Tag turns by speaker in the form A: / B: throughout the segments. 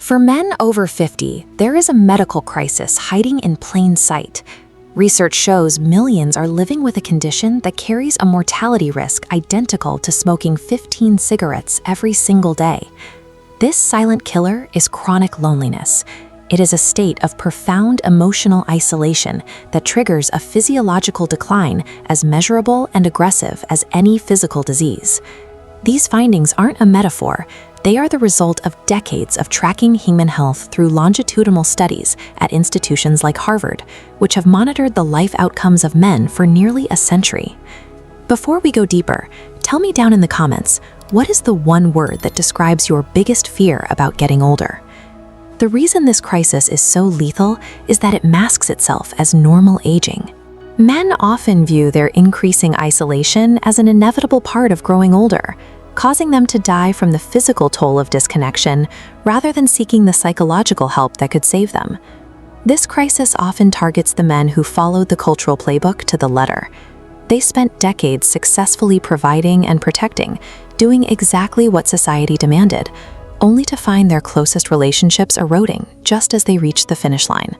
A: For men over 50, there is a medical crisis hiding in plain sight. Research shows millions are living with a condition that carries a mortality risk identical to smoking 15 cigarettes every single day. This silent killer is chronic loneliness. It is a state of profound emotional isolation that triggers a physiological decline as measurable and aggressive as any physical disease. These findings aren't a metaphor. They are the result of decades of tracking human health through longitudinal studies at institutions like Harvard, which have monitored the life outcomes of men for nearly a century. Before we go deeper, tell me down in the comments, what is the one word that describes your biggest fear about getting older? The reason this crisis is so lethal is that it masks itself as normal aging. Men often view their increasing isolation as an inevitable part of growing older, causing them to die from the physical toll of disconnection rather than seeking the psychological help that could save them. This crisis often targets the men who followed the cultural playbook to the letter. They spent decades successfully providing and protecting, doing exactly what society demanded, only to find their closest relationships eroding just as they reached the finish line.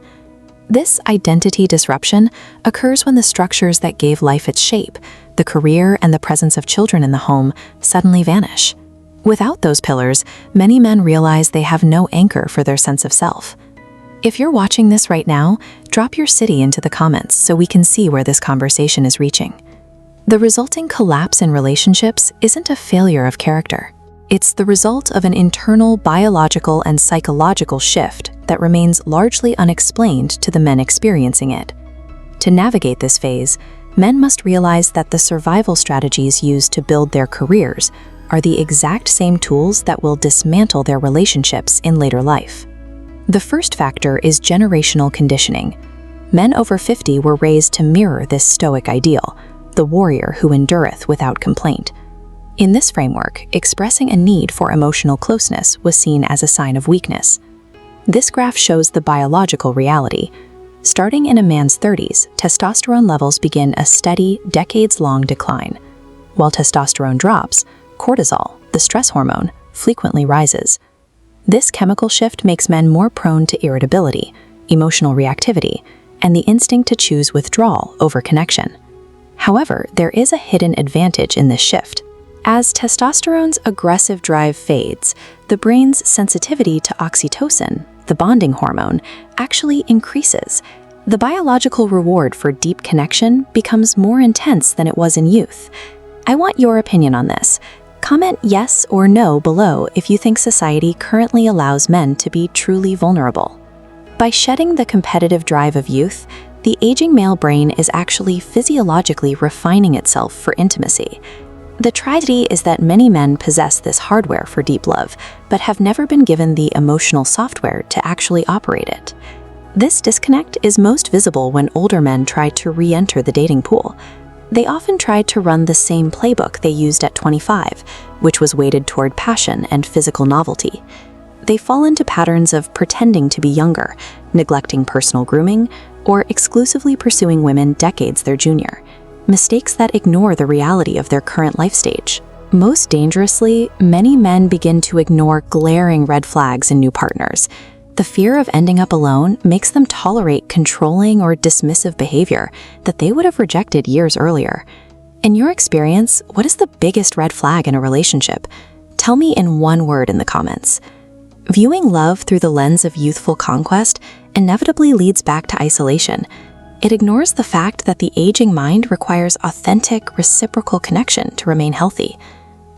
A: This identity disruption occurs when the structures that gave life its shape, the career and the presence of children in the home, suddenly vanish. Without those pillars, many men realize they have no anchor for their sense of self. If you're watching this right now, drop your city into the comments so we can see where this conversation is reaching. The resulting collapse in relationships isn't a failure of character. It's the result of an internal biological and psychological shift that remains largely unexplained to the men experiencing it. To navigate this phase, men must realize that the survival strategies used to build their careers are the exact same tools that will dismantle their relationships in later life. The first factor is generational conditioning. Men over 50 were raised to mirror this stoic ideal, the warrior who endureth without complaint. In this framework, expressing a need for emotional closeness was seen as a sign of weakness. This graph shows the biological reality. Starting in a man's 30s, testosterone levels begin a steady, decades-long decline. While testosterone drops, cortisol, the stress hormone, frequently rises. This chemical shift makes men more prone to irritability, emotional reactivity, and the instinct to choose withdrawal over connection. However, there is a hidden advantage in this shift. As testosterone's aggressive drive fades, the brain's sensitivity to oxytocin, the bonding hormone, actually increases. The biological reward for deep connection becomes more intense than it was in youth. I want your opinion on this. Comment yes or no below if you think society currently allows men to be truly vulnerable. By shedding the competitive drive of youth, the aging male brain is actually physiologically refining itself for intimacy. The tragedy is that many men possess this hardware for deep love, but have never been given the emotional software to actually operate it. This disconnect is most visible when older men try to re-enter the dating pool. They often try to run the same playbook they used at 25, which was weighted toward passion and physical novelty. They fall into patterns of pretending to be younger, neglecting personal grooming, or exclusively pursuing women decades their junior. Mistakes that ignore the reality of their current life stage. Most dangerously, many men begin to ignore glaring red flags in new partners. The fear of ending up alone makes them tolerate controlling or dismissive behavior that they would have rejected years earlier. In your experience, what is the biggest red flag in a relationship? Tell me in one word in the comments. Viewing love through the lens of youthful conquest inevitably leads back to isolation. It ignores the fact that the aging mind requires authentic, reciprocal connection to remain healthy.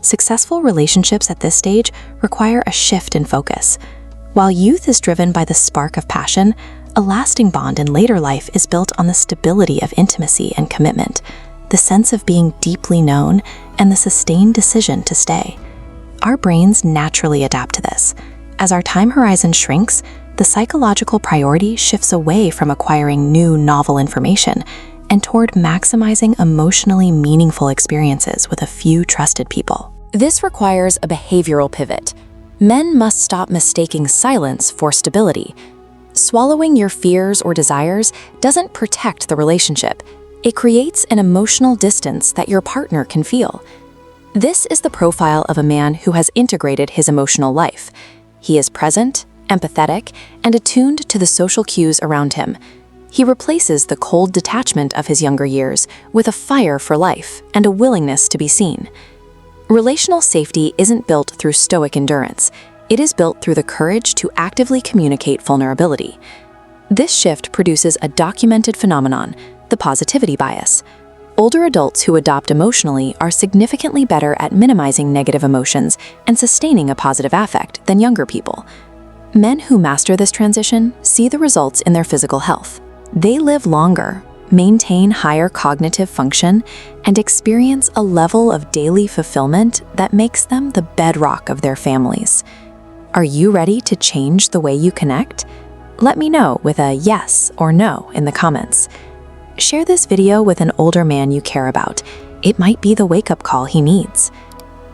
A: Successful relationships at this stage require a shift in focus. While youth is driven by the spark of passion, a lasting bond in later life is built on the stability of intimacy and commitment, the sense of being deeply known, and the sustained decision to stay. Our brains naturally adapt to this. As our time horizon shrinks, the psychological priority shifts away from acquiring new, novel information and toward maximizing emotionally meaningful experiences with a few trusted people. This requires a behavioral pivot. Men must stop mistaking silence for stability. Swallowing your fears or desires doesn't protect the relationship. It creates an emotional distance that your partner can feel. This is the profile of a man who has integrated his emotional life. He is present, empathetic, and attuned to the social cues around him. He replaces the cold detachment of his younger years with a fire for life and a willingness to be seen. Relational safety isn't built through stoic endurance. It is built through the courage to actively communicate vulnerability. This shift produces a documented phenomenon, the positivity bias. Older adults who adopt emotionally are significantly better at minimizing negative emotions and sustaining a positive affect than younger people. Men who master this transition see the results in their physical health. They live longer, maintain higher cognitive function, and experience a level of daily fulfillment that makes them the bedrock of their families. Are you ready to change the way you connect? Let me know with a yes or no in the comments. Share this video with an older man you care about. It might be the wake-up call he needs.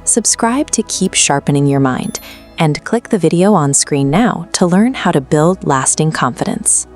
A: Subscribe to keep sharpening your mind, and click the video on screen now to learn how to build lasting confidence.